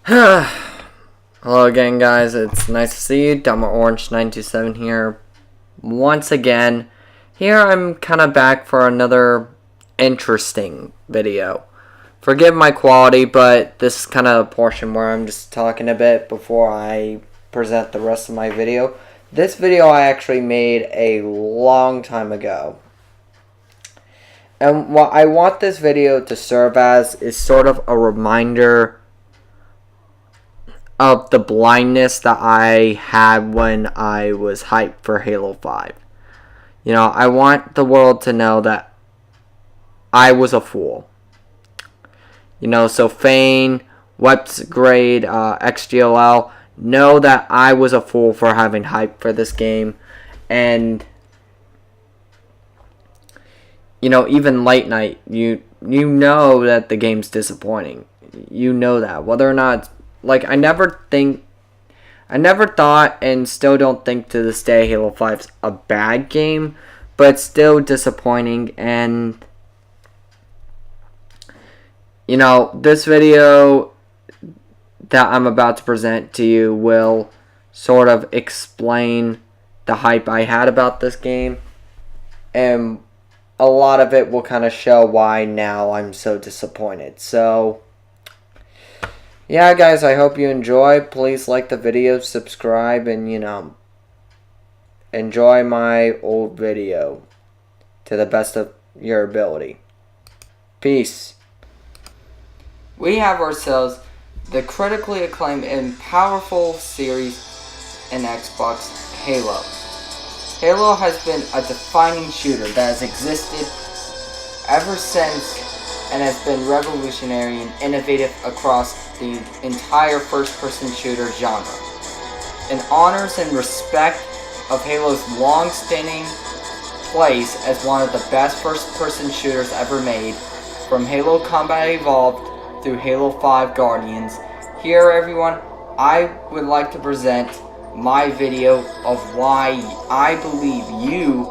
Hello again, guys. It's nice to see you. Dumber Orange 927 here. Once again, here I'm kind of back for another interesting video. Forgive my quality, but this is kind of a portion where I'm just talking a bit before I present the rest of my video. This video I actually made a long time ago. And what I want this video to serve as is sort of a reminder of the blindness that I had when I was hyped for Halo 5. You know, I want the world to know that I was a fool. You know, so Fane, Websgrade, XGLL, know that I was a fool for having hype for this game. And, you know, even Late Night, you know that the game's disappointing. You know that. Whether or not it's, like, I never thought and still don't think to this day Halo 5's a bad game, but it's still disappointing. And, you know, this video that I'm about to present to you will sort of explain the hype I had about this game, and a lot of it will kind of show why now I'm so disappointed. So yeah, guys, I hope you enjoy. Please like the video, subscribe, and, you know, enjoy my old video to the best of your ability. Peace. We have ourselves the critically acclaimed and powerful series in Xbox, Halo. Halo has been a defining shooter that has existed ever since and has been revolutionary and innovative across the entire first-person shooter genre. In honors and respect of Halo's long-standing place as one of the best first-person shooters ever made, from Halo Combat Evolved through Halo 5 Guardians, here everyone, I would like to present my video of why I believe you,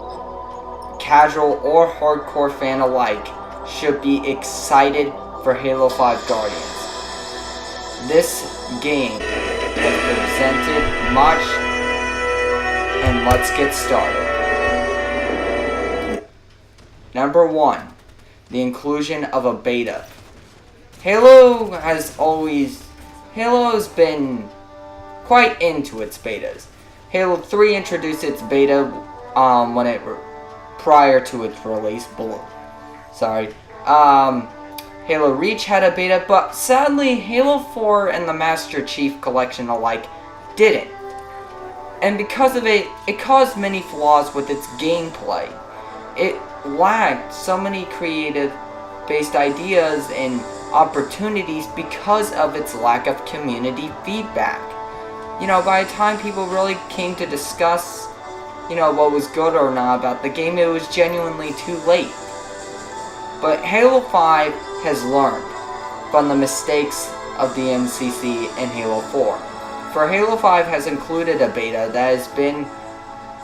casual or hardcore fan alike, should be excited for Halo 5 Guardians. This game has presented much, and let's get started. Number 1. The inclusion of a beta. Halo has been quite into its betas. Halo 3 introduced its beta prior to its release. Halo Reach had a beta, but sadly Halo 4 and the Master Chief Collection alike didn't. And because of it, it caused many flaws with its gameplay. It lacked so many creative-based ideas and opportunities because of its lack of community feedback. You know, by the time people really came to discuss, you know, what was good or not about the game, it was genuinely too late. But Halo 5 has learned from the mistakes of the MCC and Halo 4. For Halo 5 has included a beta that has been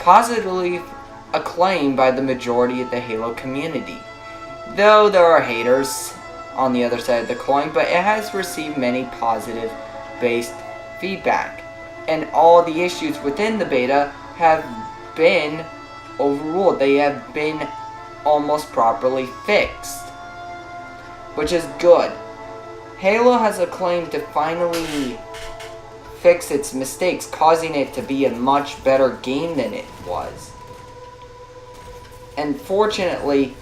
positively acclaimed by the majority of the Halo community. Though there are haters on the other side of the coin, but it has received many positive-based feedback. And all the issues within the beta have been overruled. They have been almost properly fixed, which is good. Halo has a claim to finally fix its mistakes, causing it to be a much better game than it was. And fortunately,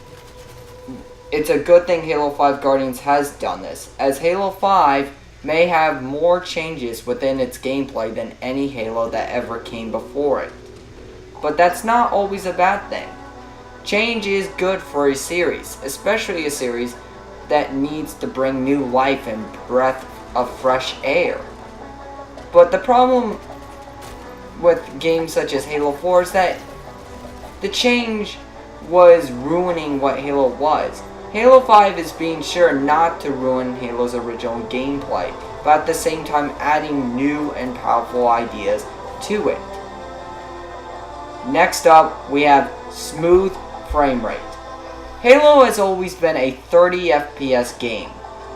it's a good thing Halo 5 Guardians has done this, as Halo 5 may have more changes within its gameplay than any Halo that ever came before it. But that's not always a bad thing. Change is good for a series, especially a series that needs to bring new life and breath of fresh air. But the problem with games such as Halo 4 is that the change was ruining what Halo was. Halo 5 is being sure not to ruin Halo's original gameplay, but at the same time adding new and powerful ideas to it. Next up, we have smooth frame rate. Halo has always been a 30 FPS game,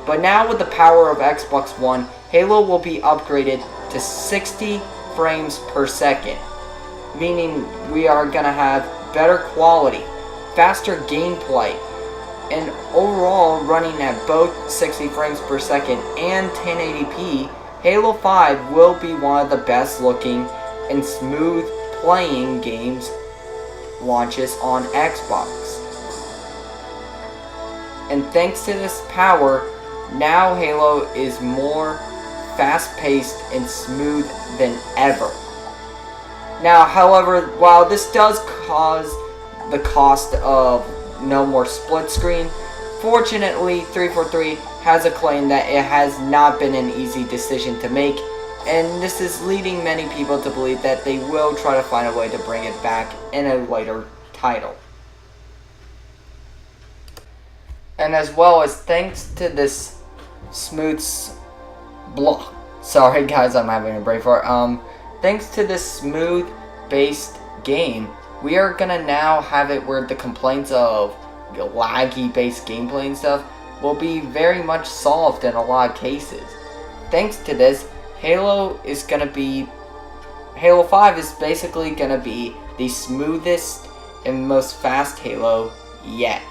But now with the power of Xbox One, Halo will be upgraded to 60 frames per second, meaning we are going to have better quality, faster gameplay, and overall running at both 60 frames per second and 1080p, Halo 5 will be one of the best looking and smooth playing games launches on Xbox. And thanks to this power, now Halo is more fast-paced and smooth than ever. Now, however, while this does cause the cost of no more split screen, fortunately 343 has a claim that it has not been an easy decision to make, and this is leading many people to believe that they will try to find a way to bring it back in a later title. And as well as thanks to this smooth block. Sorry guys, I'm having a brain fart. Thanks to this smooth based game, we are gonna now have it where the complaints of laggy based gameplay and stuff will be very much solved in a lot of cases. Thanks to this, Halo 5 is basically gonna be the smoothest and most fast Halo yet.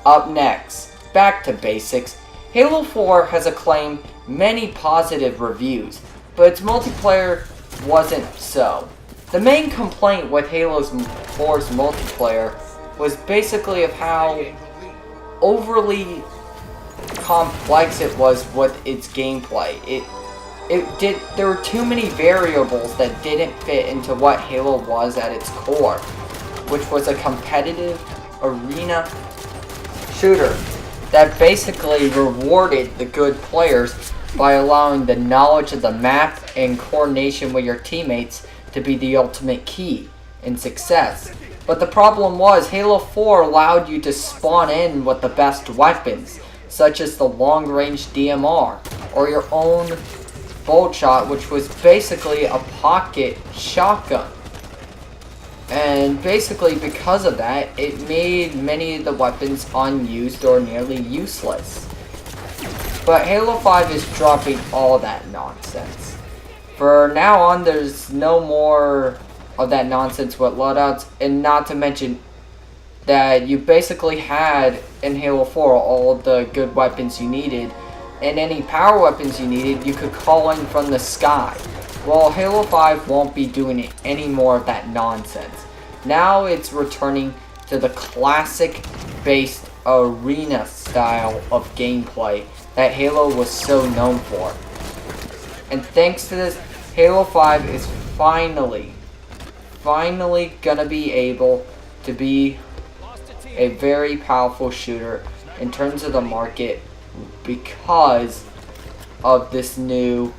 Up next, back to basics. Halo 4 has acclaimed many positive reviews, but its multiplayer wasn't so. The main complaint with Halo 4's multiplayer was basically of how overly complex it was with its gameplay. There were too many variables that didn't fit into what Halo was at its core, which was a competitive arena shooter that basically rewarded the good players by allowing the knowledge of the map and coordination with your teammates to be the ultimate key in success. But the problem was Halo 4 allowed you to spawn in with the best weapons, such as the long-range DMR or your own bolt shot, which was basically a pocket shotgun. And basically because of that, it made many of the weapons unused or nearly useless. But Halo 5 is dropping all that nonsense. For now on, there's no more of that nonsense with loadouts, and not to mention that you basically had in Halo 4 all of the good weapons you needed, and any power weapons you needed you could call in from the sky. Well, Halo 5 won't be doing any more of that nonsense. Now it's returning to the classic based arena style of gameplay that Halo was so known for. And thanks to this, Halo 5 is finally gonna be able to be a very powerful shooter in terms of the market because of this new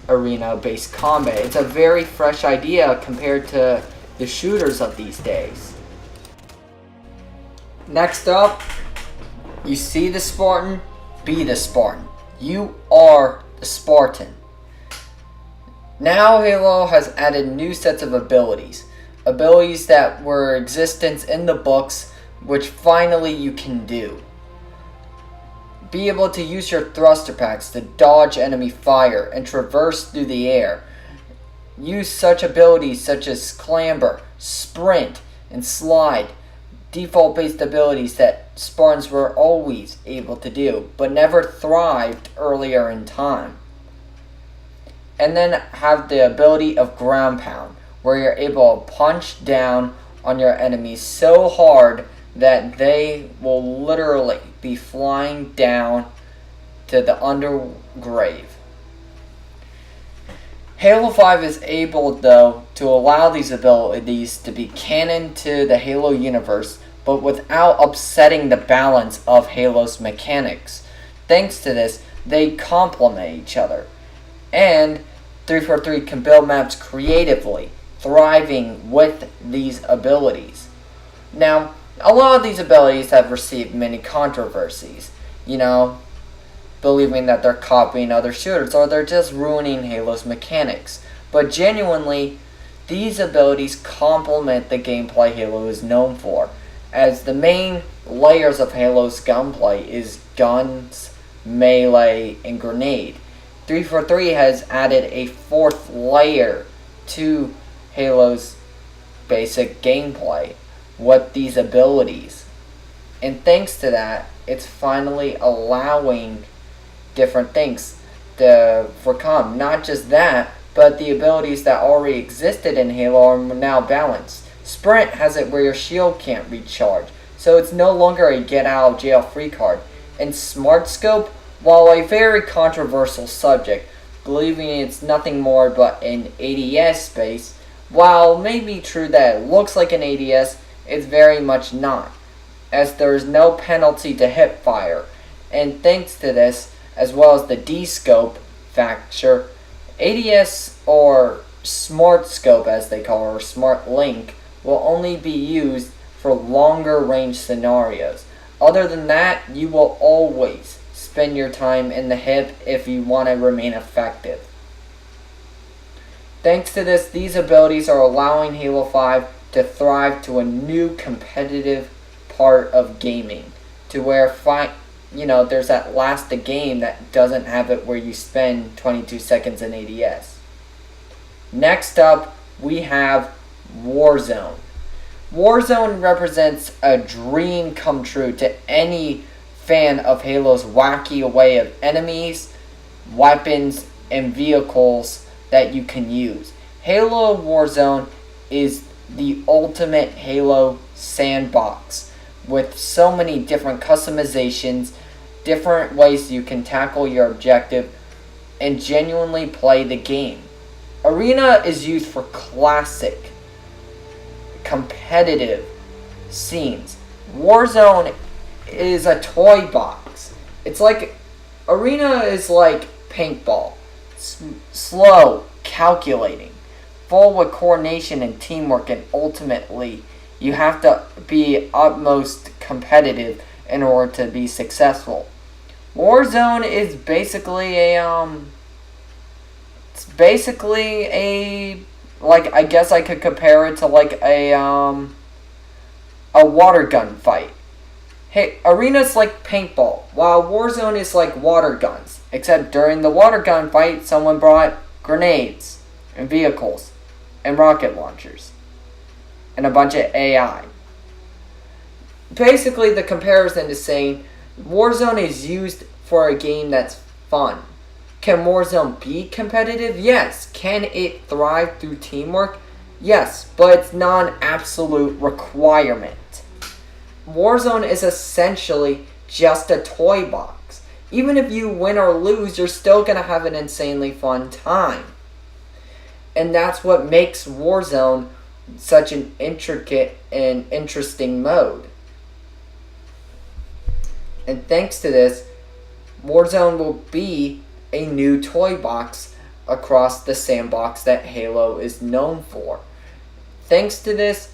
arena-based combat. It's a very fresh idea compared to the shooters of these days. Next up, you see the Spartan, be the Spartan. You are the Spartan. Now Halo has added new sets of abilities. Abilities that were existence in the books, which finally you can do. Be able to use your thruster packs to dodge enemy fire and traverse through the air. Use such abilities such as clamber, sprint, and slide. Default based abilities that Spartans were always able to do, but never thrived earlier in time. And then have the ability of ground pound, where you're able to punch down on your enemies so hard that they will literally be flying down to the undergrave. Halo 5 is able, though, to allow these abilities to be canon to the Halo universe, but without upsetting the balance of Halo's mechanics. Thanks to this, they complement each other. And 343 can build maps creatively, thriving with these abilities. Now, a lot of these abilities have received many controversies, believing that they're copying other shooters or they're just ruining Halo's mechanics. But genuinely, these abilities complement the gameplay Halo is known for. as the main layers of Halo's gunplay is guns, melee, and grenade. 343 has added a fourth layer to Halo's basic gameplay with these abilities. And thanks to that, it's finally allowing different things to come. Not just that, but the abilities that already existed in Halo are now balanced. Sprint has it where your shield can't recharge, so it's no longer a get out of jail free card. And Smart Scope, while a very controversial subject, believing it's nothing more but an ADS space, while it may be true that it looks like an ADS, it's very much not, as there is no penalty to hip fire. And thanks to this, as well as the D-Scope factor, ADS or Smart Scope as they call it, or Smart Link, will only be used for longer range scenarios. Other than that, you will always spend your time in the hip if you want to remain effective. Thanks to this, these abilities are allowing Halo 5 to thrive to a new competitive part of gaming, to where there's that last game that doesn't have it where you spend 22 seconds in ADS. Next up, we have Warzone. Warzone represents a dream come true to any fan of Halo's wacky array of enemies, weapons, and vehicles that you can use. Halo Warzone is the ultimate Halo sandbox with so many different customizations, different ways you can tackle your objective, and genuinely play the game. Arena is used for classic, competitive scenes. Warzone is a toy box. It's like, Arena is like paintball. Slow, calculating, full with coordination and teamwork, and ultimately, you have to be utmost competitive in order to be successful. Warzone is basically like, I guess I could compare it to like a water gun fight. Hey, Arena's like paintball, while Warzone is like water guns. Except during the water gun fight, someone brought grenades and vehicles and rocket launchers and a bunch of AI. Basically, the comparison is saying Warzone is used for a game that's fun. Can Warzone be competitive? Yes. Can it thrive through teamwork? Yes, but it's not an absolute requirement. Warzone is essentially just a toy box. Even if you win or lose, you're still going to have an insanely fun time. And that's what makes Warzone such an intricate and interesting mode. And thanks to this, Warzone will be a new toy box across the sandbox that Halo is known for. Thanks to this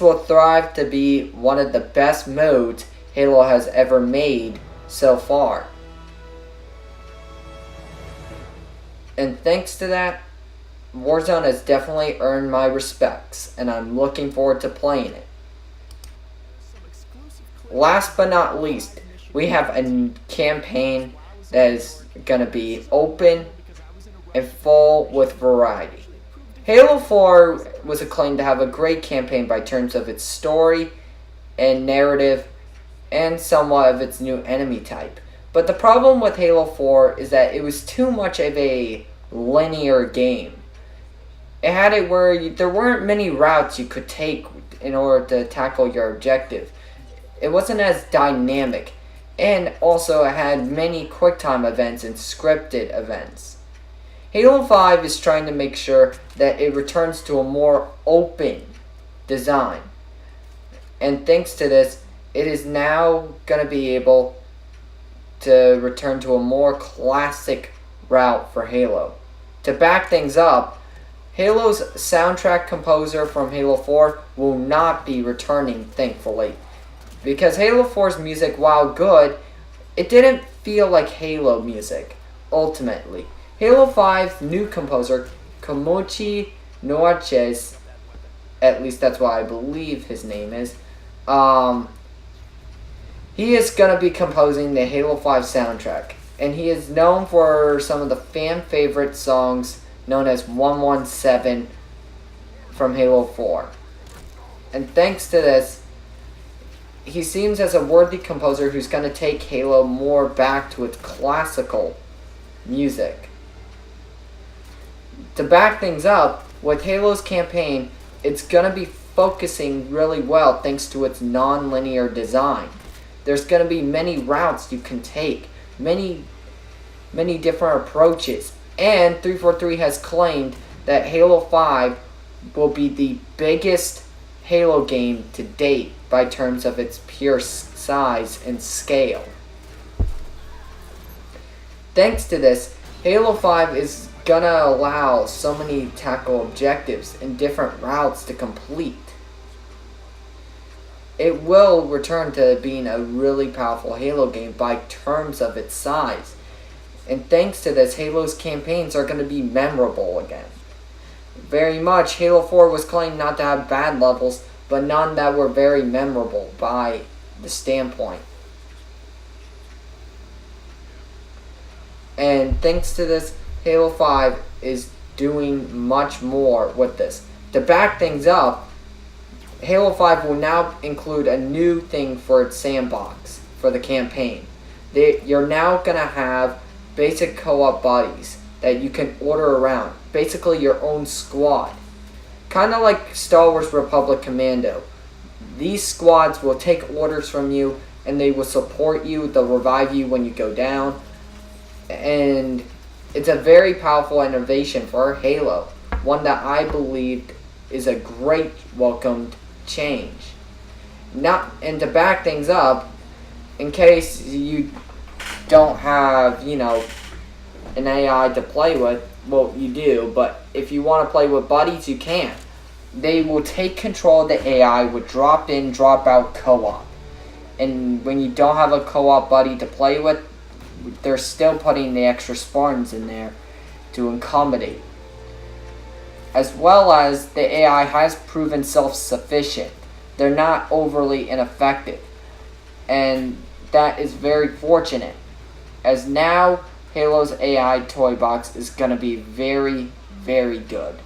will thrive to be one of the best modes Halo has ever made so far. And thanks to that, Warzone has definitely earned my respects, and I'm looking forward to playing it. Last but not least, we have a campaign that is going to be open and full with variety. Halo 4 was acclaimed to have a great campaign by terms of its story and narrative and somewhat of its new enemy type. But the problem with Halo 4 is that it was too much of a linear game. It had it where there weren't many routes you could take in order to tackle your objective. It wasn't as dynamic, and also it had many QuickTime events and scripted events. Halo 5 is trying to make sure that it returns to a more open design. And thanks to this, it is now going to be able to return to a more classic route for Halo. To back things up, Halo's soundtrack composer from Halo 4 will not be returning, thankfully. Because Halo 4's music, while good, it didn't feel like Halo music, ultimately. Halo 5's new composer, Komuchi Noaches, at least that's what I believe his name is, Um, he is going to be composing the Halo 5 soundtrack, and he is known for some of the fan favorite songs known as 117 from Halo 4. And thanks to this, he seems as a worthy composer who's going to take Halo more back to its classical music. To back things up, with Halo's campaign, it's going to be focusing really well thanks to its non-linear design. There's going to be many routes you can take, many different approaches, and 343 has claimed that Halo 5 will be the biggest Halo game to date by terms of its pure size and scale. Thanks to this, Halo 5 is gonna allow so many tackle objectives and different routes to complete. It will return to being a really powerful Halo game by terms of its size. And thanks to this, Halo's campaigns are going to be memorable again. Very much, Halo 4 was claimed not to have bad levels, but none that were very memorable by the standpoint. And thanks to this, Halo 5 is doing much more with this. To back things up, Halo 5 will now include a new thing for its sandbox for the campaign. You're now going to have basic co-op buddies that you can order around. Basically your own squad. Kind of like Star Wars Republic Commando. These squads will take orders from you and they will support you, they'll revive you when you go down. And it's a very powerful innovation for Halo. One that I believe is a great welcomed change. And to back things up, in case you don't have, an AI to play with, well, you do, but if you want to play with buddies, you can. They will take control of the AI with drop in, drop out co-op. And when you don't have a co-op buddy to play with, they're still putting the extra Spartans in there to accommodate. As well as the AI has proven self-sufficient. They're not overly ineffective. And that is very fortunate. As now, Halo's AI toy box is going to be very, very good.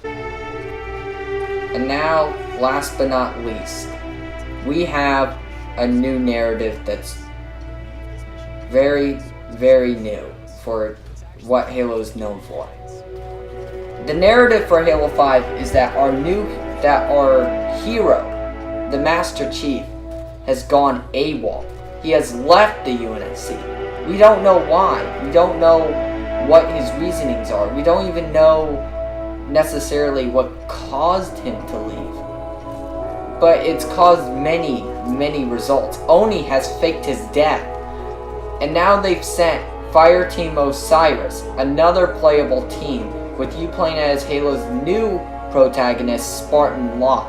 And now, last but not least, we have a new narrative that's very, very new for what Halo is known for. The narrative for Halo 5 is that our hero, the Master Chief, has gone AWOL. He has left the UNSC. We don't know why. We don't know what his reasonings are. We don't even know necessarily what caused him to leave. But it's caused many, many results. Oni has faked his death. And now they've sent Fireteam Osiris, another playable team, with you playing as Halo's new protagonist, Spartan Locke.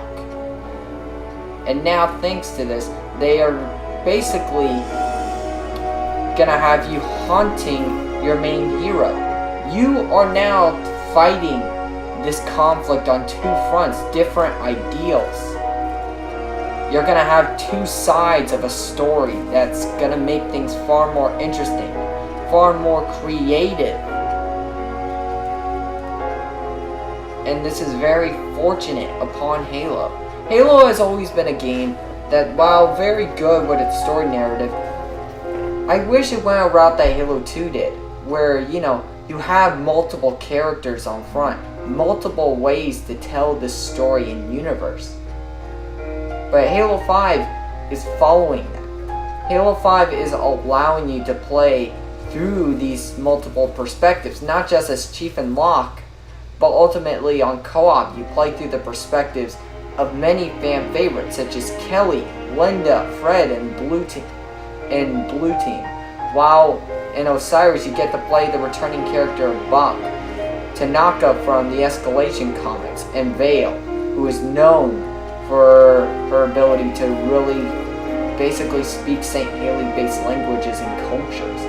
And now, thanks to this, they are basically gonna have you hunting your main hero. You are now fighting this conflict on two fronts, different ideals. You're gonna have two sides of a story that's gonna make things far more interesting, far more creative. And this is very fortunate upon Halo. Halo has always been a game that, while very good with its story narrative, I wish it went a route that Halo 2 did, where, you have multiple characters on front, multiple ways to tell this story and universe. But Halo 5 is following that. Halo 5 is allowing you to play through these multiple perspectives, not just as Chief and Locke, but ultimately on co-op you play through the perspectives of many fan favorites such as Kelly, Linda, Fred, and Blue Team. While in Osiris you get to play the returning character of Buck, Tanaka from the Escalation comics, and Vale, who is known for her ability to really basically speak St. Haley based languages and cultures.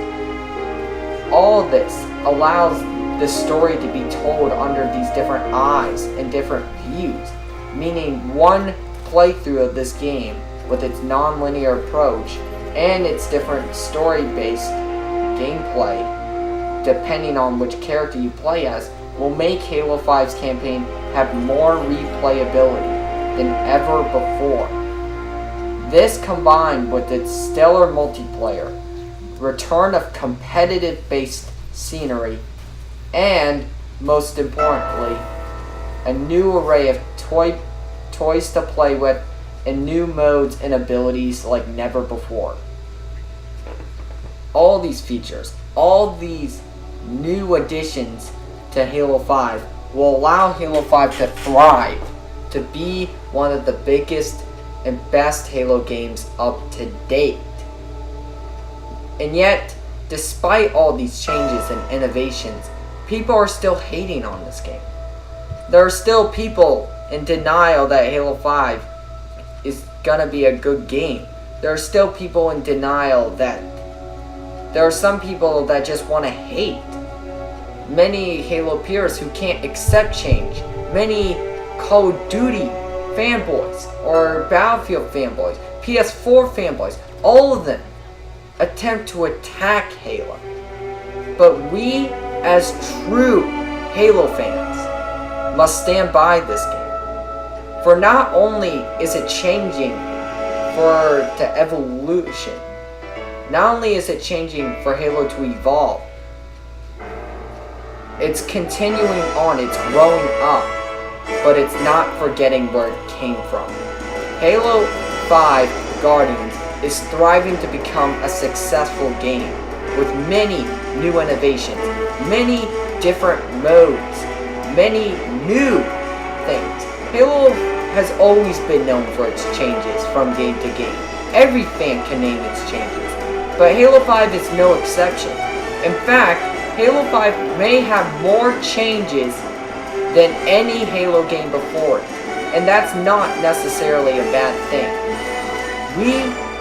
All of this allows the story to be told under these different eyes and different views, meaning one playthrough of this game with its non-linear approach and its different story-based gameplay, depending on which character you play as, will make Halo 5's campaign have more replayability than ever before. This, combined with its stellar multiplayer, return of competitive-based scenery, and, most importantly, a new array of toys to play with and new modes and abilities like never before. All these features, all these new additions to Halo 5 will allow Halo 5 to thrive, to be one of the biggest and best Halo games up to date. And yet, despite all these changes and innovations, people are still hating on this game. There are still people in denial that Halo 5 is gonna be a good game. There are still people in denial that there are some people that just want to hate. Many Halo peers who can't accept change. Many Call of Duty fanboys or Battlefield fanboys, PS4 fanboys, all of them attempt to attack Halo. But we, as true Halo fans, must stand by this game. For not only is it changing to evolution, not only is it changing for Halo to evolve, it's continuing on, it's growing up, but it's not forgetting where it came from. Halo 5 Guardians is thriving to become a successful game with many new innovations, many different modes, many new things. Halo has always been known for its changes from game to game. Every fan can name its changes, but Halo 5 is no exception. In fact, Halo 5 may have more changes than any Halo game before it, and that's not necessarily a bad thing. We,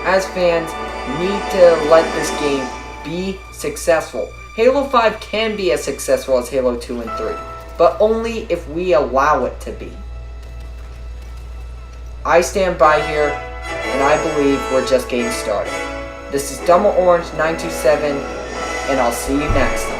as fans, need to let this game be successful. Halo 5 can be as successful as Halo 2 and 3, but only if we allow it to be. I stand by here, and I believe we're just getting started. This is Dumble Orange 927, and I'll see you next time.